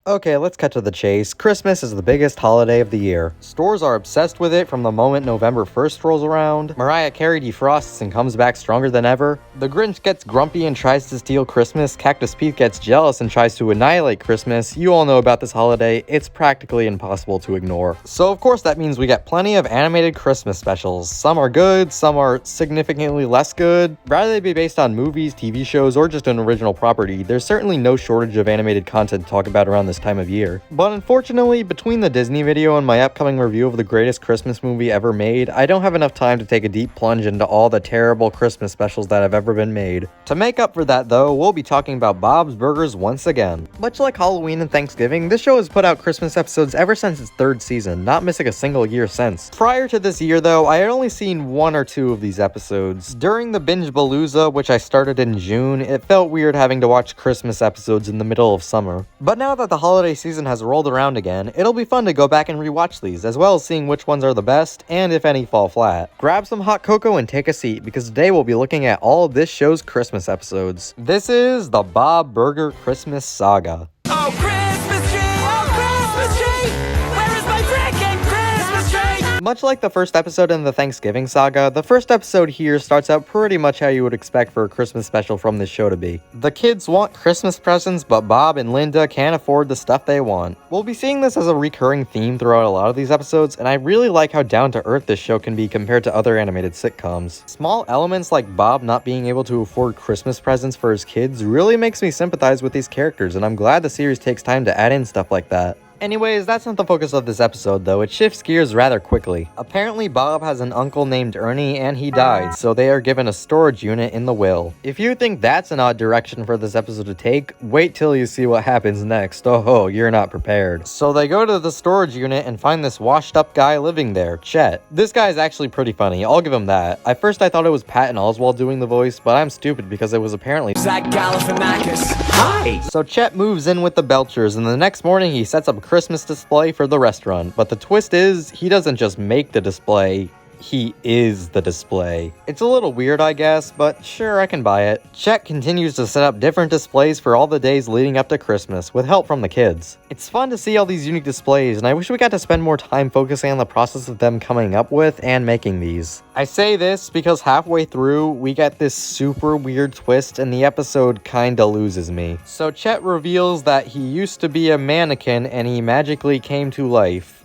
Okay, let's cut to the chase. Christmas is the biggest holiday of the year. Stores are obsessed with it from the moment November 1st rolls around. Mariah Carey defrosts and comes back stronger than ever. The Grinch gets grumpy and tries to steal Christmas. Cactus Pete gets jealous and tries to annihilate Christmas. You all know about this holiday. It's practically impossible to ignore. So of course that means we get plenty of animated Christmas specials. Some are good, some are significantly less good. Rather they be based on movies, TV shows, or just an original property, there's certainly no shortage of animated content to talk about around this time of year. But unfortunately, between the Disney video and my upcoming review of the greatest Christmas movie ever made, I don't have enough time to take a deep plunge into all the terrible Christmas specials that have ever been made. To make up for that though, we'll be talking about Bob's Burgers once again. Much like Halloween and Thanksgiving, this show has put out Christmas episodes ever since its third season, not missing a single year since. Prior to this year though, I had only seen one or two of these episodes. During the Binge Balooza, which I started in June, it felt weird having to watch Christmas episodes in the middle of summer. But now that the holiday season has rolled around again, it'll be fun to go back and rewatch these, as well as seeing which ones are the best, and if any fall flat. Grab some hot cocoa and take a seat, because today we'll be looking at all of this show's Christmas episodes. This is the Bob Burger Christmas Saga. Oh, Christmas tree! Oh, Christmas tree! Where is my frickin' Christmas tree? Much like the first episode in the Thanksgiving saga, the first episode here starts out pretty much how you would expect for a Christmas special from this show to be. The kids want Christmas presents, but Bob and Linda can't afford the stuff they want. We'll be seeing this as a recurring theme throughout a lot of these episodes, and I really like how down-to-earth this show can be compared to other animated sitcoms. Small elements like Bob not being able to afford Christmas presents for his kids really makes me sympathize with these characters, and I'm glad the series takes time to add in stuff like that. Anyways, that's not the focus of this episode though, it shifts gears rather quickly. Apparently Bob has an uncle named Ernie and he died, so they are given a storage unit in the will. If you think that's an odd direction for this episode to take, wait till you see what happens next. Oh, you're not prepared. So they go to the storage unit and find this washed up guy living there, Chet. This guy is actually pretty funny, I'll give him that. At first I thought it was Patton Oswalt doing the voice, but I'm stupid because it was apparently Zach Galifianakis. Hi! So Chet moves in with the Belchers and the next morning he sets up Christmas display for the restaurant, but the twist is he doesn't just make the display, he is the display. It's a little weird, I guess, but sure, I can buy it. Chet continues to set up different displays for all the days leading up to Christmas, with help from the kids. It's fun to see all these unique displays, and I wish we got to spend more time focusing on the process of them coming up with and making these. I say this because halfway through, we get this super weird twist, and the episode kinda loses me. So Chet reveals that he used to be a mannequin, and he magically came to life.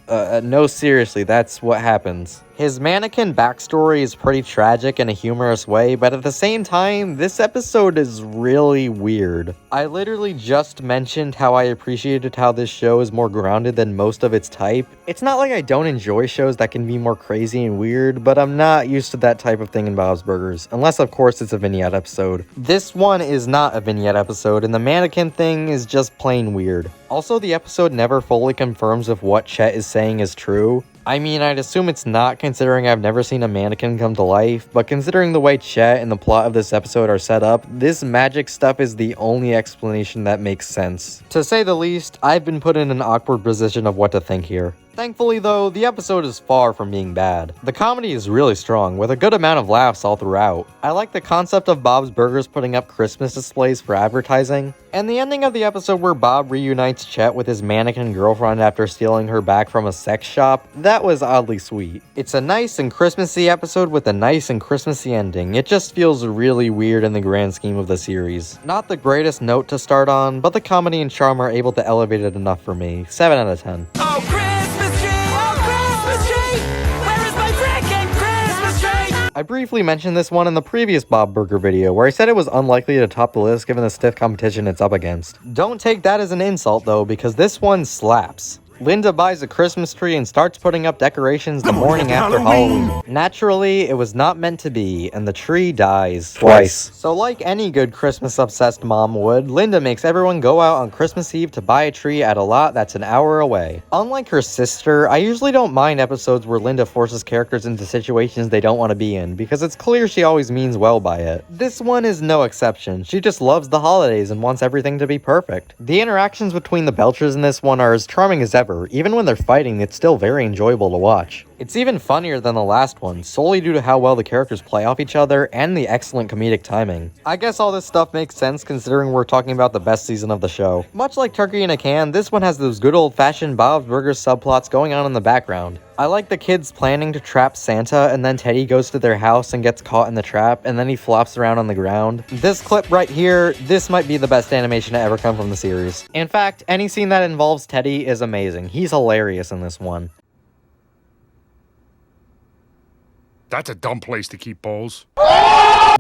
No, seriously, that's what happens. His mannequin backstory is pretty tragic in a humorous way, but at the same time, this episode is really weird. I literally just mentioned how I appreciated how this show is more grounded than most of its type. It's not like I don't enjoy shows that can be more crazy and weird, but I'm not used to that type of thing in Bob's Burgers, unless of course it's a vignette episode. This one is not a vignette episode, and the mannequin thing is just plain weird. Also, the episode never fully confirms if what Chet is saying is true. I mean, I'd assume it's not, considering I've never seen a mannequin come to life, but considering the way Chet and the plot of this episode are set up, this magic stuff is the only explanation that makes sense. To say the least, I've been put in an awkward position of what to think here. Thankfully though, the episode is far from being bad. The comedy is really strong, with a good amount of laughs all throughout. I like the concept of Bob's Burgers putting up Christmas displays for advertising, and the ending of the episode where Bob reunites Chet with his mannequin girlfriend after stealing her back from a sex shop, that was oddly sweet. It's a nice and Christmassy episode with a nice and Christmassy ending. It just feels really weird in the grand scheme of the series. Not the greatest note to start on, but the comedy and charm are able to elevate it enough for me. 7 out of 10. Oh, Christmas tree! Oh, Christmas tree! Where is my frickin' Christmas tree? I briefly mentioned this one in the previous Bob Burger video, where I said it was unlikely to top the list given the stiff competition it's up against. Don't take that as an insult though, because this one slaps. Linda buys a Christmas tree and starts putting up decorations the morning after Halloween. Naturally, it was not meant to be, and the tree dies twice. So like any good Christmas-obsessed mom would, Linda makes everyone go out on Christmas Eve to buy a tree at a lot that's an hour away. Unlike her sister, I usually don't mind episodes where Linda forces characters into situations they don't want to be in, because it's clear she always means well by it. This one is no exception. She just loves the holidays and wants everything to be perfect. The interactions between the Belchers in this one are as charming as ever, ever. Even when they're fighting, it's still very enjoyable to watch. It's even funnier than the last one, solely due to how well the characters play off each other and the excellent comedic timing. I guess all this stuff makes sense considering we're talking about the best season of the show. Much like Turkey in a Can, this one has those good old-fashioned Bob's Burgers subplots going on in the background. I like the kids planning to trap Santa, and then Teddy goes to their house and gets caught in the trap, and then he flops around on the ground. This clip right here, this might be the best animation to ever come from the series. In fact, any scene that involves Teddy is amazing. He's hilarious in this one. That's a dumb place to keep bowls.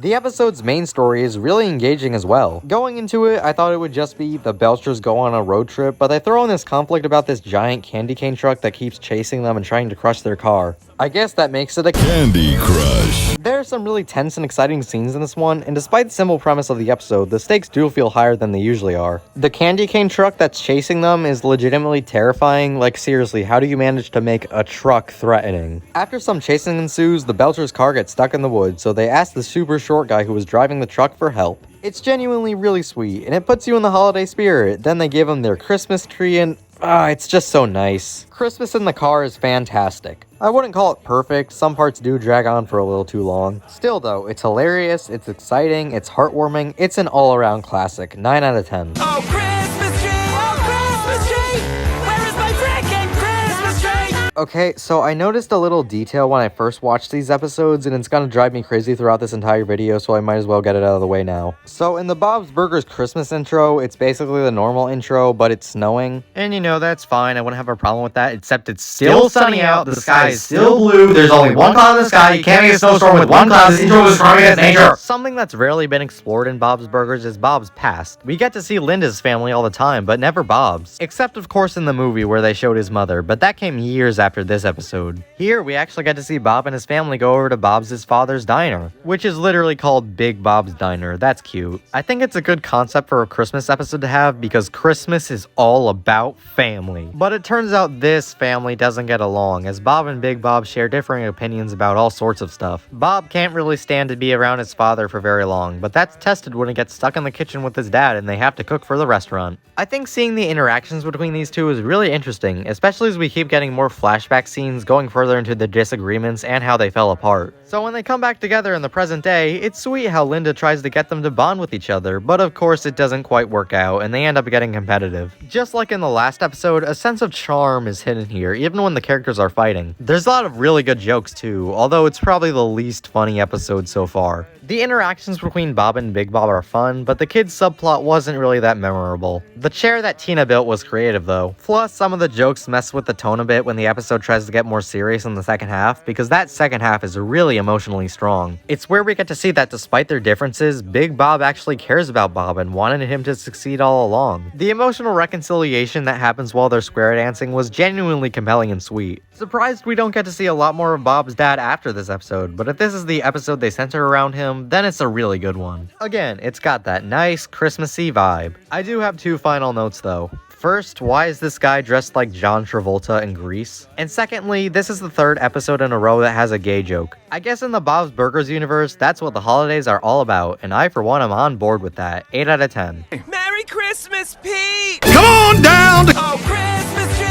The episode's main story is really engaging as well. Going into it, I thought it would just be the Belchers go on a road trip, but they throw in this conflict about this giant candy cane truck that keeps chasing them and trying to crush their car. I guess that makes it a Candy Crush. There are some really tense and exciting scenes in this one, and despite the simple premise of the episode, the stakes do feel higher than they usually are. The candy cane truck that's chasing them is legitimately terrifying. Like, seriously, how do you manage to make a truck threatening? After some chasing ensues, the Belcher's car gets stuck in the woods, so they ask the super short guy who was driving the truck for help. It's genuinely really sweet, and it puts you in the holiday spirit. Then they give them their Christmas tree, and it's just so nice. Christmas in the car is fantastic. I wouldn't call it perfect, some parts do drag on for a little too long. Still though, it's hilarious, it's exciting, it's heartwarming, it's an all-around classic, 9 out of 10. Oh, Christmas tree, where is my frickin' Christmas tree? Okay, so I noticed a little detail when I first watched these episodes, and it's gonna drive me crazy throughout this entire video, so I might as well get it out of the way now. So in the Bob's Burgers Christmas intro, it's basically the normal intro, but it's snowing. And you know, that's fine, I wouldn't have a problem with that, except it's still sunny out, the sky is still blue, there's only one cloud in the sky, you can't make a snowstorm with one cloud, this intro is destroying its nature! Something that's rarely been explored in Bob's Burgers is Bob's past. We get to see Linda's family all the time, but never Bob's. Except of course in the movie where they showed his mother, but that came years after this episode. Here, we actually get to see Bob and his family go over to Bob's father's diner, which is literally called Big Bob's Diner. That's cute. I think it's a good concept for a Christmas episode to have because Christmas is all about family. But it turns out this family doesn't get along, as Bob and Big Bob share differing opinions about all sorts of stuff. Bob can't really stand to be around his father for very long, but that's tested when he gets stuck in the kitchen with his dad and they have to cook for the restaurant. I think seeing the interactions between these two is really interesting, especially as we keep getting more flashback scenes going further into the disagreements and how they fell apart. So when they come back together in the present day, it's sweet how Linda tries to get them to bond with each other, but of course it doesn't quite work out and they end up getting competitive. Just like in the last episode, a sense of charm is hidden here, even when the characters are fighting. There's a lot of really good jokes too, although it's probably the least funny episode so far. The interactions between Bob and Big Bob are fun, but the kids' subplot wasn't really that memorable. The chair that Tina built was creative though. Plus, some of the jokes mess with the tone a bit when the episode tries to get more serious in the second half, because that second half is really emotionally strong. It's where we get to see that despite their differences, Big Bob actually cares about Bob and wanted him to succeed all along. The emotional reconciliation that happens while they're square dancing was genuinely compelling and sweet. Surprised we don't get to see a lot more of Bob's dad after this episode, but if this is the episode they center around him, then it's a really good one. Again, it's got that nice Christmassy vibe. I do have two final notes though. First, why is this guy dressed like John Travolta in Grease? And secondly, this is the third episode in a row that has a gay joke. I guess in the Bob's Burgers universe, that's what the holidays are all about, and I for one am on board with that. 8 out of 10. Merry Christmas, Pete! Come on down! Oh, Christmas tree,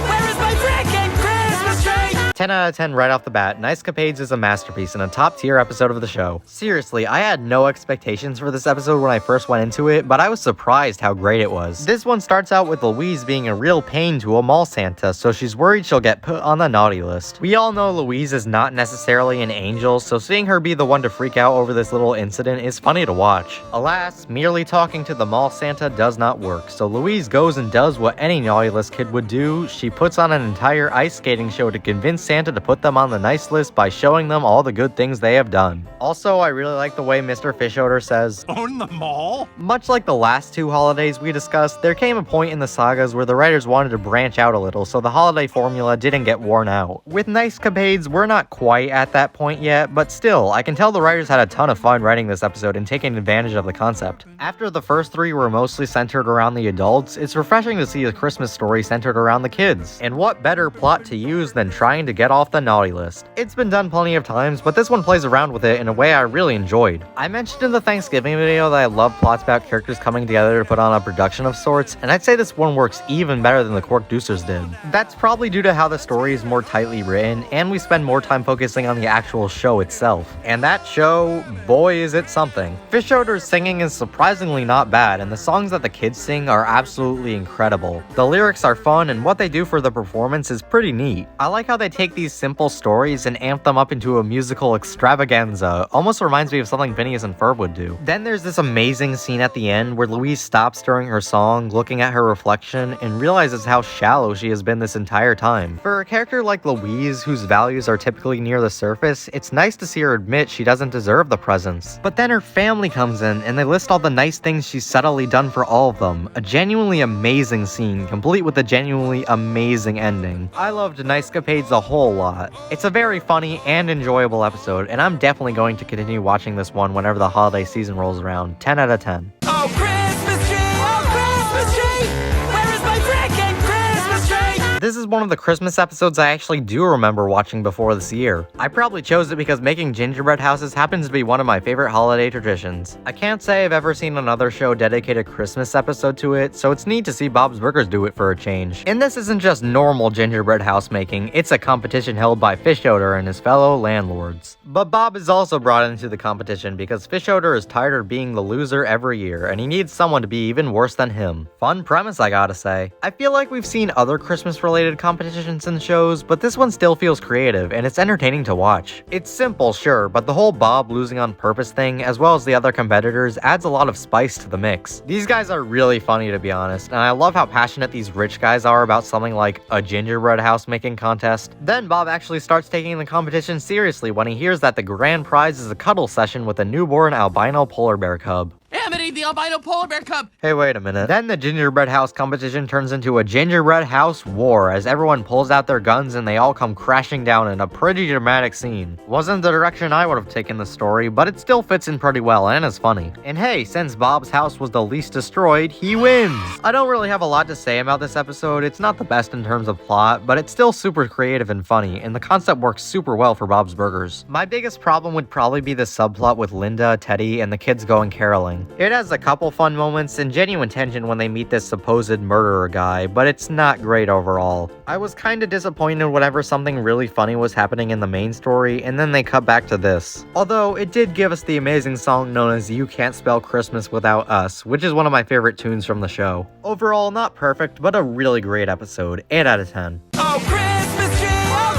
where is my frickin' Christmas tree? 10 out of 10 right off the bat. Nice Capades is a masterpiece and a top tier episode of the show. Seriously, I had no expectations for this episode when I first went into it, but I was surprised how great it was. This one starts out with Louise being a real pain to a mall Santa, so she's worried she'll get put on the naughty list. We all know Louise is not necessarily an angel, so seeing her be the one to freak out over this little incident is funny to watch. Alas, merely talking to the mall Santa does not work, so Louise goes and does what any naughty list kid would do. She puts on an entire ice skating show to convince Santa to put them on the nice list by showing them all the good things they have done. Also, I really like the way Mr. Fishoder says, Own the mall? much like the last two holidays we discussed, there came a point in the sagas where the writers wanted to branch out a little so the holiday formula didn't get worn out. With Nice Capades, we're not quite at that point yet, but still, I can tell the writers had a ton of fun writing this episode and taking advantage of the concept. After the first three were mostly centered around the adults, it's refreshing to see a Christmas story centered around the kids. And what better plot to use than trying to get off the naughty list. It's been done plenty of times, but this one plays around with it in a way I really enjoyed. I mentioned in the Thanksgiving video that I love plots about characters coming together to put on a production of sorts, and I'd say this one works even better than the Cork Deucers did. That's probably due to how the story is more tightly written, and we spend more time focusing on the actual show itself. And that show, boy is it something. Fish Odor's singing is surprisingly not bad, and the songs that the kids sing are absolutely incredible. The lyrics are fun, and what they do for the performance is pretty neat. I like how they take these simple stories and amp them up into a musical extravaganza. Almost reminds me of something Phineas and Ferb would do. Then there's this amazing scene at the end where Louise stops during her song, looking at her reflection, and realizes how shallow she has been this entire time. For a character like Louise, whose values are typically near the surface, it's nice to see her admit she doesn't deserve the presents. But then her family comes in, and they list all the nice things she's subtly done for all of them. A genuinely amazing scene, complete with a genuinely amazing ending. I loved Nicecapades a whole lot. It's a very funny and enjoyable episode, and I'm definitely going to continue watching this one whenever the holiday season rolls around. 10 out of 10. Oh, Christmas tree! Oh, Christmas tree! Where is my frickin' Christmas tree? This is one of the Christmas episodes I actually do remember watching before this year. I probably chose it because making gingerbread houses happens to be one of my favorite holiday traditions. I can't say I've ever seen another show dedicate a Christmas episode to it, so it's neat to see Bob's Burgers do it for a change. And this isn't just normal gingerbread house making, it's a competition held by Fish Odor and his fellow landlords. But Bob is also brought into the competition because Fish Odor is tired of being the loser every year, and he needs someone to be even worse than him. Fun premise, I gotta say. I feel like we've seen other Christmas-related competitions and shows, but this one still feels creative, and it's entertaining to watch. It's simple, sure, but the whole Bob losing on purpose thing, as well as the other competitors, adds a lot of spice to the mix. These guys are really funny, to be honest, and I love how passionate these rich guys are about something like a gingerbread house making contest. Then Bob actually starts taking the competition seriously when he hears that the grand prize is a cuddle session with a newborn albino polar bear cub. Amity, the albino polar bear cub! Hey, wait a minute. Then the gingerbread house competition turns into a gingerbread house war as everyone pulls out their guns and they all come crashing down in a pretty dramatic scene. Wasn't the direction I would have taken the story, but it still fits in pretty well and is funny. And hey, since Bob's house was the least destroyed, he wins! I don't really have a lot to say about this episode. It's not the best in terms of plot, but it's still super creative and funny, and the concept works super well for Bob's Burgers. My biggest problem would probably be the subplot with Linda, Teddy, and the kids going caroling. It has a couple fun moments and genuine tension when they meet this supposed murderer guy, but it's not great overall. I was kinda disappointed whenever something really funny was happening in the main story, and then they cut back to this. Although, it did give us the amazing song known as You Can't Spell Christmas Without Us, which is one of my favorite tunes from the show. Overall, not perfect, but a really great episode. 8 out of 10. Oh, Christmas tree! Oh,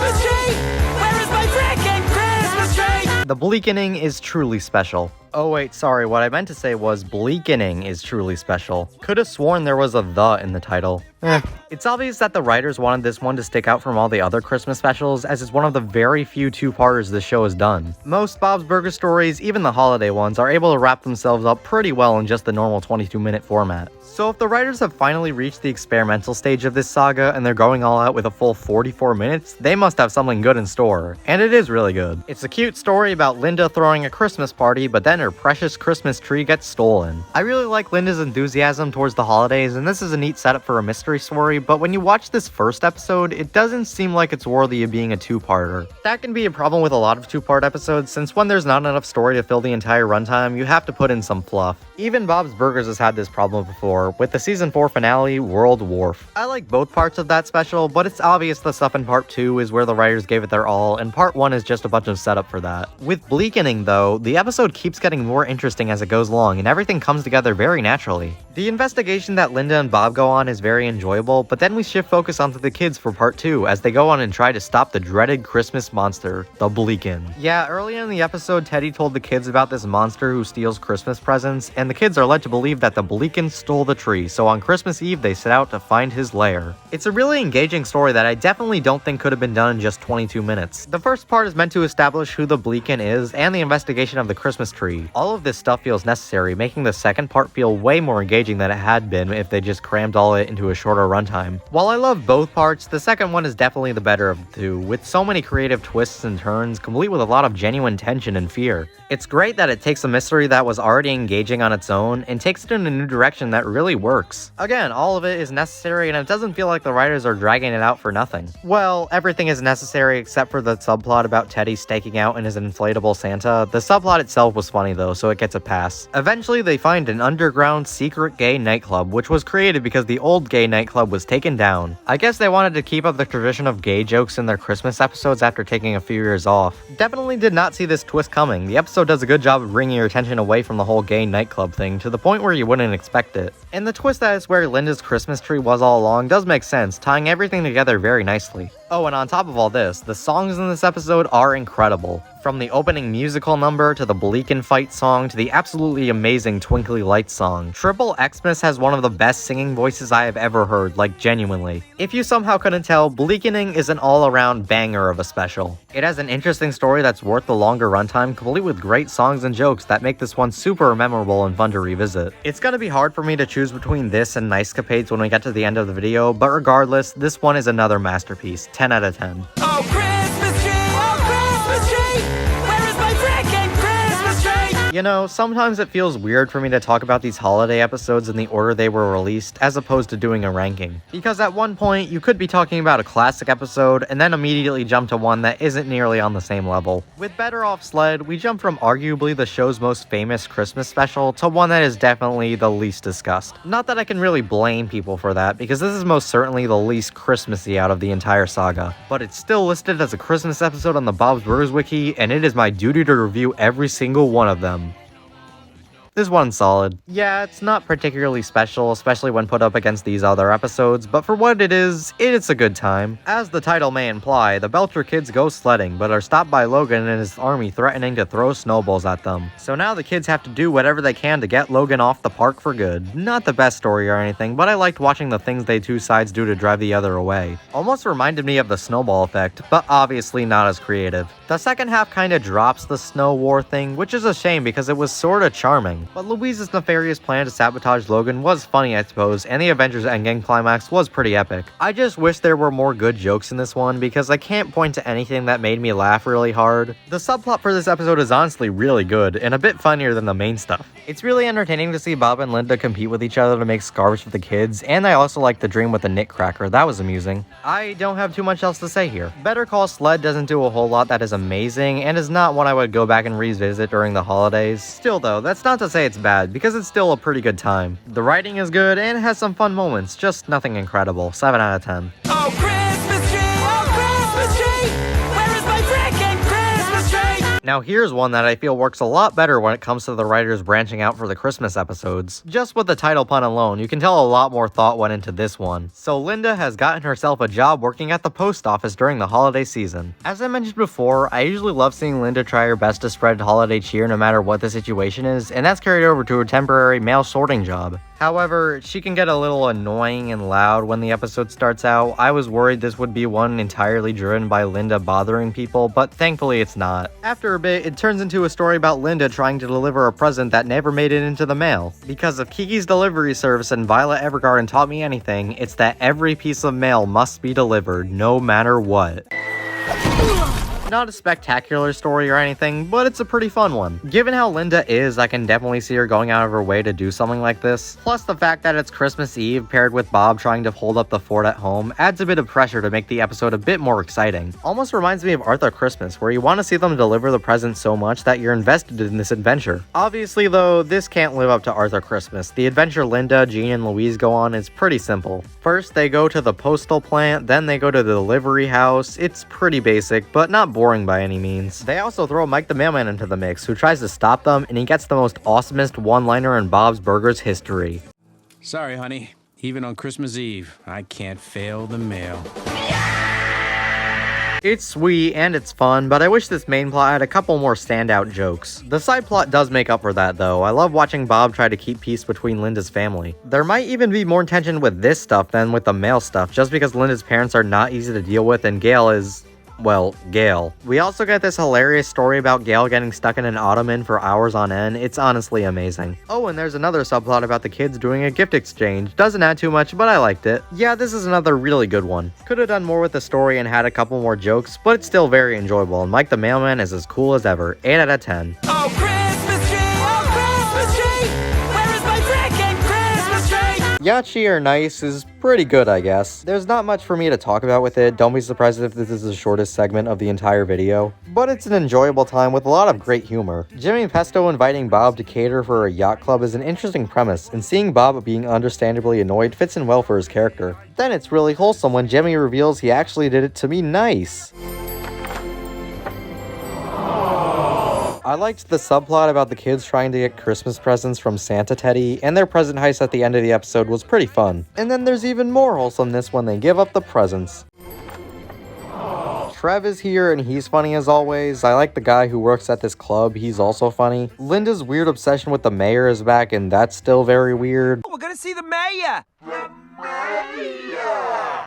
Christmas tree! Where is my frickin' Christmas tree? The Bleakening is truly special. Oh wait, sorry, what I meant to say was Bleakening is truly special. Could've sworn there was a "the" in the title. It's obvious that the writers wanted this one to stick out from all the other Christmas specials, as it's one of the very few two-parters the show has done. Most Bob's Burger stories, even the holiday ones, are able to wrap themselves up pretty well in just the normal 22-minute format. So if the writers have finally reached the experimental stage of this saga and they're going all out with a full 44 minutes, they must have something good in store. And it is really good. It's a cute story about Linda throwing a Christmas party, but then her precious Christmas tree gets stolen. I really like Linda's enthusiasm towards the holidays, and this is a neat setup for a mystery story, but when you watch this first episode, it doesn't seem like it's worthy of being a two-parter. That can be a problem with a lot of two-part episodes, since when there's not enough story to fill the entire runtime, you have to put in some fluff. Even Bob's Burgers has had this problem before, with the season 4 finale, World Wharf. I like both parts of that special, but it's obvious the stuff in part 2 is where the writers gave it their all, and part 1 is just a bunch of setup for that. With Bleakening, though, the episode keeps getting more interesting as it goes along, and everything comes together very naturally. The investigation that Linda and Bob go on is very enjoyable, but then we shift focus onto the kids for part 2 as they go on and try to stop the dreaded Christmas monster, the Bleaken. Yeah, earlier in the episode, Teddy told the kids about this monster who steals Christmas presents, and the kids are led to believe that the Bleaken stole the tree, so on Christmas Eve they set out to find his lair. It's a really engaging story that I definitely don't think could have been done in just 22 minutes. The first part is meant to establish who the Bleaken is and the investigation of the Christmas tree, 3. All of this stuff feels necessary, making the second part feel way more engaging than it had been if they just crammed all it into a shorter runtime. While I love both parts, the second one is definitely the better of the two, with so many creative twists and turns, complete with a lot of genuine tension and fear. It's great that it takes a mystery that was already engaging on its own and takes it in a new direction that really works. Again, all of it is necessary and it doesn't feel like the writers are dragging it out for nothing. Well, everything is necessary except for the subplot about Teddy staking out in his inflatable Santa. The subplot itself was funny though, so it gets a pass. Eventually, they find an underground secret gay nightclub, which was created because the old gay nightclub was taken down. I guess they wanted to keep up the tradition of gay jokes in their Christmas episodes after taking a few years off. Definitely did not see this twist coming. The episode does a good job of bringing your attention away from the whole gay nightclub thing to the point where you wouldn't expect it. And the twist that is where Linda's Christmas tree was all along does make sense, tying everything together very nicely. Oh, and on top of all this, the songs in this episode are incredible. From the opening musical number, to the Bleakening fight song, to the absolutely amazing Twinkly Lights song, Triple Xmas has one of the best singing voices I have ever heard, like genuinely. If you somehow couldn't tell, Bleakening is an all-around banger of a special. It has an interesting story that's worth the longer runtime, complete with great songs and jokes that make this one super memorable and fun to revisit. It's gonna be hard for me to choose between this and Nicecapades when we get to the end of the video, but regardless, this one is another masterpiece, 10 out of 10. Oh, Christmas tree, where is my freaking Christmas tree? You know, sometimes it feels weird for me to talk about these holiday episodes in the order they were released, as opposed to doing a ranking. Because at one point, you could be talking about a classic episode, and then immediately jump to one that isn't nearly on the same level. With Better Off Sled, we jump from arguably the show's most famous Christmas special to one that is definitely the least discussed. Not that I can really blame people for that, because this is most certainly the least Christmassy out of the entire saga. But it's still listed as a Christmas episode on the Bob's Burgers wiki, and it is my duty to review every single one of them. This one's solid. Yeah, it's not particularly special, especially when put up against these other episodes, but for what it is, it's a good time. As the title may imply, the Belcher kids go sledding, but are stopped by Logan and his army threatening to throw snowballs at them. So now the kids have to do whatever they can to get Logan off the park for good. Not the best story or anything, but I liked watching the things they two sides do to drive the other away. Almost reminded me of the snowball effect, but obviously not as creative. The second half kinda drops the snow war thing, which is a shame because it was sorta charming. But Louise's nefarious plan to sabotage Logan was funny, I suppose, and the Avengers Endgame climax was pretty epic. I just wish there were more good jokes in this one, because I can't point to anything that made me laugh really hard. The subplot for this episode is honestly really good, and a bit funnier than the main stuff. It's really entertaining to see Bob and Linda compete with each other to make scarves for the kids, and I also like the dream with the Nitcracker. That was amusing. I don't have too much else to say here. Better Call Sled doesn't do a whole lot that is amazing, and is not one I would go back and revisit during the holidays. Still though, that's not to say it's bad, because it's still a pretty good time. The writing is good and has some fun moments, just nothing incredible. 7 out of 10. Oh, Christmas tree, where is my freaking Christmas tree? Now here's one that I feel works a lot better when it comes to the writers branching out for the Christmas episodes. Just with the title pun alone, you can tell a lot more thought went into this one. So Linda has gotten herself a job working at the post office during the holiday season. As I mentioned before, I usually love seeing Linda try her best to spread holiday cheer no matter what the situation is, and that's carried over to her temporary mail sorting job. However, she can get a little annoying and loud when the episode starts out. I was worried this would be one entirely driven by Linda bothering people, but thankfully it's not. After a bit, it turns into a story about Linda trying to deliver a present that never made it into the mail. Because if Kiki's delivery service and Violet Evergarden taught me anything, it's that every piece of mail must be delivered, no matter what. Not a spectacular story or anything, but it's a pretty fun one. Given how Linda is, I can definitely see her going out of her way to do something like this. Plus the fact that it's Christmas Eve paired with Bob trying to hold up the fort at home adds a bit of pressure to make the episode a bit more exciting. Almost reminds me of Arthur Christmas, where you want to see them deliver the presents so much that you're invested in this adventure. Obviously though, this can't live up to Arthur Christmas. The adventure Linda, Jean, and Louise go on is pretty simple. First they go to the postal plant, then they go to the delivery house. It's pretty basic, but not boring by any means. They also throw Mike the Mailman into the mix, who tries to stop them, and he gets the most awesomest one-liner in Bob's Burgers history. Sorry, honey. Even on Christmas Eve, I can't fail the mail. It's sweet and it's fun, but I wish this main plot had a couple more standout jokes. The side plot does make up for that though. I love watching Bob try to keep peace between Linda's family. There might even be more tension with this stuff than with the mail stuff, just because Linda's parents are not easy to deal with and Gail is well, Gail. We also get this hilarious story about Gail getting stuck in an ottoman for hours on end. It's honestly amazing. Oh, and there's another subplot about the kids doing a gift exchange. Doesn't add too much, but I liked it. Yeah, this is another really good one. Could have done more with the story and had a couple more jokes, but it's still very enjoyable, and Mike the Mailman is as cool as ever. 8 out of 10. Oh, Christmas tree! Oh, Christmas tree! Where is my freaking Christmas tree? Yachi or Nice is pretty good, I guess. There's not much for me to talk about with it. Don't be surprised if this is the shortest segment of the entire video. But it's an enjoyable time with a lot of great humor. Jimmy Pesto inviting Bob to cater for a yacht club is an interesting premise, and seeing Bob being understandably annoyed fits in well for his character. Then it's really wholesome when Jimmy reveals he actually did it to be nice. I liked the subplot about the kids trying to get Christmas presents from Santa Teddy, and their present heist at the end of the episode was pretty fun. And then there's even more wholesomeness when they give up the presents. Trev is here and he's funny as always. I like the guy who works at this club, he's also funny. Linda's weird obsession with the mayor is back, and that's still very weird. We're gonna see the mayor!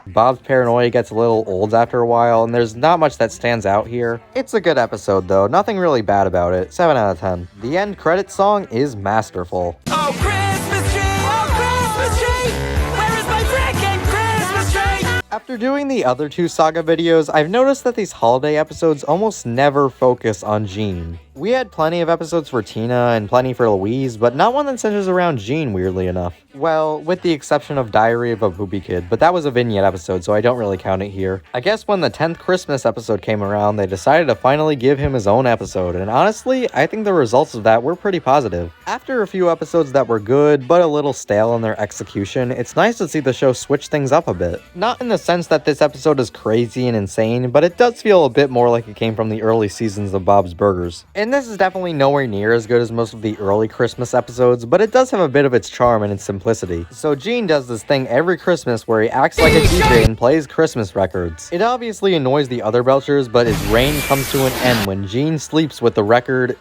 Bob's paranoia gets a little old after a while, and there's not much that stands out here. It's a good episode though, nothing really bad about it. 7 out of 10. The end credits song is masterful. Oh, Christmas tree! Oh, Christmas tree! Where is my freaking Christmas tree? After doing the other 2 Saga videos, I've noticed that these holiday episodes almost never focus on Jean. We had plenty of episodes for Tina and plenty for Louise, but not one that centers around Jean, weirdly enough. Well, with the exception of Diary of a Poopy Kid, but that was a vignette episode, so I don't really count it here. I guess when the 10th Christmas episode came around, they decided to finally give him his own episode, and honestly, I think the results of that were pretty positive. After a few episodes that were good, but a little stale in their execution, it's nice to see the show switch things up a bit. Not in the sense that this episode is crazy and insane, but it does feel a bit more like it came from the early seasons of Bob's Burgers. And this is definitely nowhere near as good as most of the early Christmas episodes, but it does have a bit of its charm and its simplicity. So Gene does this thing every Christmas where he acts like a DJ and plays Christmas records. It obviously annoys the other Belchers, but his reign comes to an end when Gene sleeps with the record.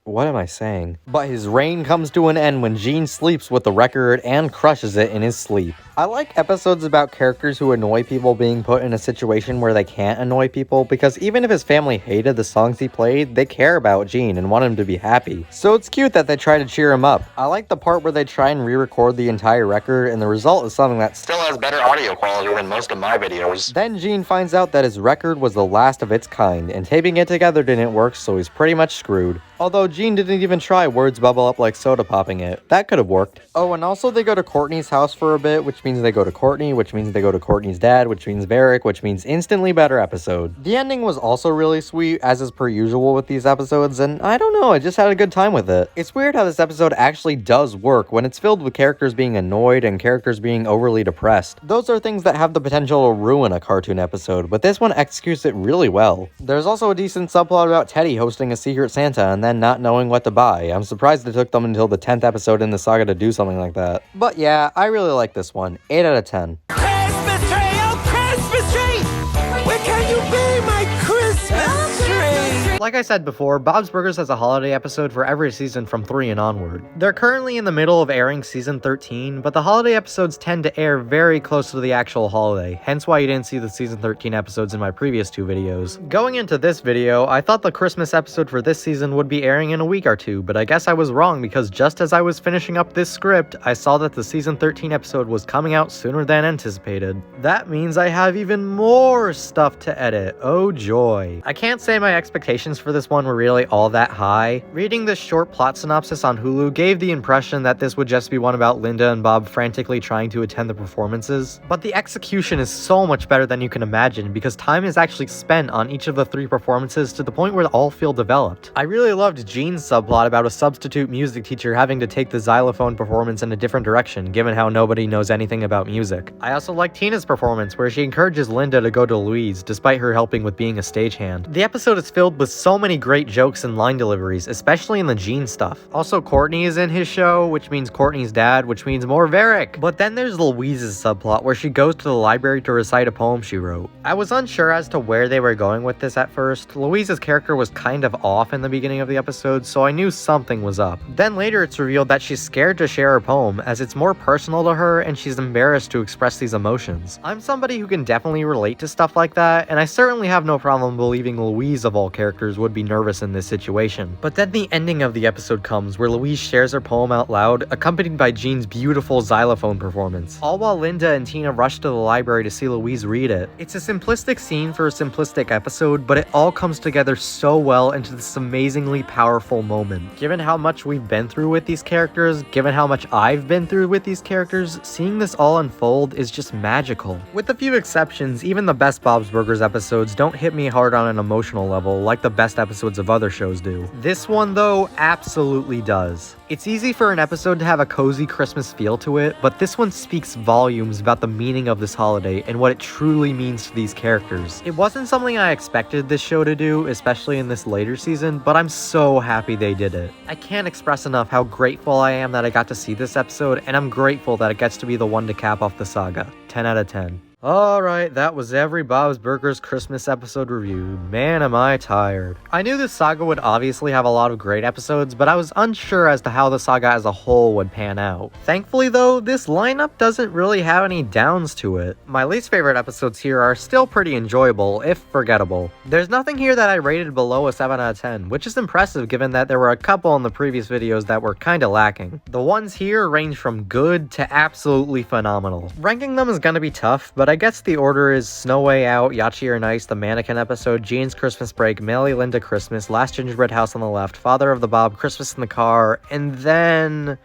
What am I saying? But his reign comes to an end when Gene sleeps with the record and crushes it in his sleep. I like episodes about characters who annoy people being put in a situation where they can't annoy people, because even if his family hated the songs he played, they care about Gene and want him to be happy. So it's cute that they try to cheer him up. I like the part where they try and re-record the entire record, and the result is something that still has better audio quality than most of my videos. Then Gene finds out that his record was the last of its kind, and taping it together didn't work, so he's pretty much screwed. Although Gene didn't even try Words Bubble Up Like Soda Popping It. That could have worked. Oh, and also they go to Courtney's house for a bit, which means they go to Courtney, which means they go to Courtney's dad, which means Varric, which means instantly better episode. The ending was also really sweet, as is per usual with these episodes, and I don't know, I just had a good time with it. It's weird how this episode actually does work when it's filled with characters being annoyed and characters being overly depressed. Those are things that have the potential to ruin a cartoon episode, but this one executes it really well. There's also a decent subplot about Teddy hosting a Secret Santa and then not knowing what to buy. I'm surprised it took them until the 10th episode in the saga to do something like that. But yeah, I really like this one. 8 out of 10. Christmas tree! Oh, Christmas tree! Where can you be, my Christmas tree? Like I said before, Bob's Burgers has a holiday episode for every season from 3 and onward. They're currently in the middle of airing season 13, but the holiday episodes tend to air very close to the actual holiday, hence why you didn't see the season 13 episodes in my previous 2 videos. Going into this video, I thought the Christmas episode for this season would be airing in a week or 2, but I guess I was wrong because just as I was finishing up this script, I saw that the season 13 episode was coming out sooner than anticipated. That means I have even more stuff to edit. Oh joy. I can't say my expectations for this one were really all that high. Reading this short plot synopsis on Hulu gave the impression that this would just be one about Linda and Bob frantically trying to attend the performances, but the execution is so much better than you can imagine because time is actually spent on each of the 3 performances to the point where they all feel developed. I really loved Gene's subplot about a substitute music teacher having to take the xylophone performance in a different direction given how nobody knows anything about music. I also liked Tina's performance where she encourages Linda to go to Louise despite her helping with being a stagehand. The episode is filled with so many great jokes and line deliveries, especially in the Gene stuff. Also, Courtney is in his show, which means Courtney's dad, which means more Varric. But then there's Louise's subplot, where she goes to the library to recite a poem she wrote. I was unsure as to where they were going with this at first. Louise's character was kind of off in the beginning of the episode, so I knew something was up. Then later it's revealed that she's scared to share her poem, as it's more personal to her and she's embarrassed to express these emotions. I'm somebody who can definitely relate to stuff like that, and I certainly have no problem believing Louise of all characters would be nervous in this situation. But then the ending of the episode comes, where Louise shares her poem out loud, accompanied by Gene's beautiful xylophone performance, all while Linda and Tina rush to the library to see Louise read it. It's a simplistic scene for a simplistic episode, but it all comes together so well into this amazingly powerful moment. Given how much we've been through with these characters, given how much I've been through with these characters, seeing this all unfold is just magical. With a few exceptions, even the best Bob's Burgers episodes don't hit me hard on an emotional level like the best episodes of other shows do. This one, though, absolutely does. It's easy for an episode to have a cozy Christmas feel to it, but this one speaks volumes about the meaning of this holiday and what it truly means to these characters. It wasn't something I expected this show to do, especially in this later season, but I'm so happy they did it. I can't express enough how grateful I am that I got to see this episode, and I'm grateful that it gets to be the one to cap off the saga. 10 out of 10. Alright, that was every Bob's Burgers Christmas episode review. Man, am I tired. I knew this saga would obviously have a lot of great episodes, but I was unsure as to how the saga as a whole would pan out. Thankfully though, this lineup doesn't really have any downs to it. My least favorite episodes here are still pretty enjoyable, if forgettable. There's nothing here that I rated below a 7 out of 10, which is impressive given that there were a couple in the previous videos that were kinda lacking. The ones here range from good to absolutely phenomenal. Ranking them is gonna be tough, but I guess the order is Snow Way Out, Yacht or Nice, the Mannequin episode, Gene's Christmas Break, Melly Linda Christmas, Last Gingerbread House on the left, Father of the Bob, Christmas in the Car, and then...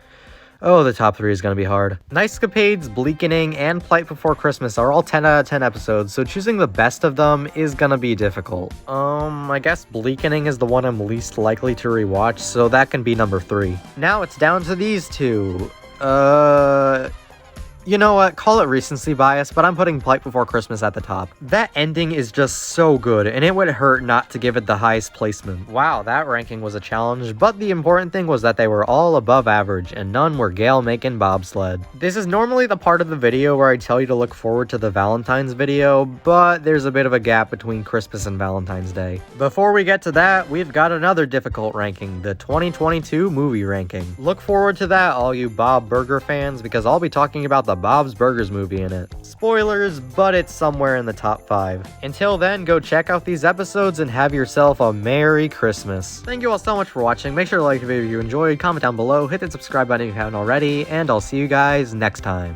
oh, the top 3 is going to be hard. Nicecapades, Bleakening, and Plight Before Christmas are all 10 out of 10 episodes, so choosing the best of them is going to be difficult. I guess Bleakening is the one I'm least likely to rewatch, so that can be number 3. Now it's down to these two. You know what, call it recency bias, but I'm putting Plight Before Christmas at the top. That ending is just so good, and it would hurt not to give it the highest placement. Wow, that ranking was a challenge, but the important thing was that they were all above average, and none were Gail making bobsled. This is normally the part of the video where I tell you to look forward to the Valentine's video, but there's a bit of a gap between Christmas and Valentine's Day. Before we get to that, we've got another difficult ranking, the 2022 movie ranking. Look forward to that, all you Bob Burger fans, because I'll be talking about the Bob's Burgers movie in it. Spoilers, but it's somewhere in the top 5. Until then, go check out these episodes and have yourself a Merry Christmas. Thank you all so much for watching. Make sure to like the video if you enjoyed, comment down below, hit that subscribe button if you haven't already, and I'll see you guys next time.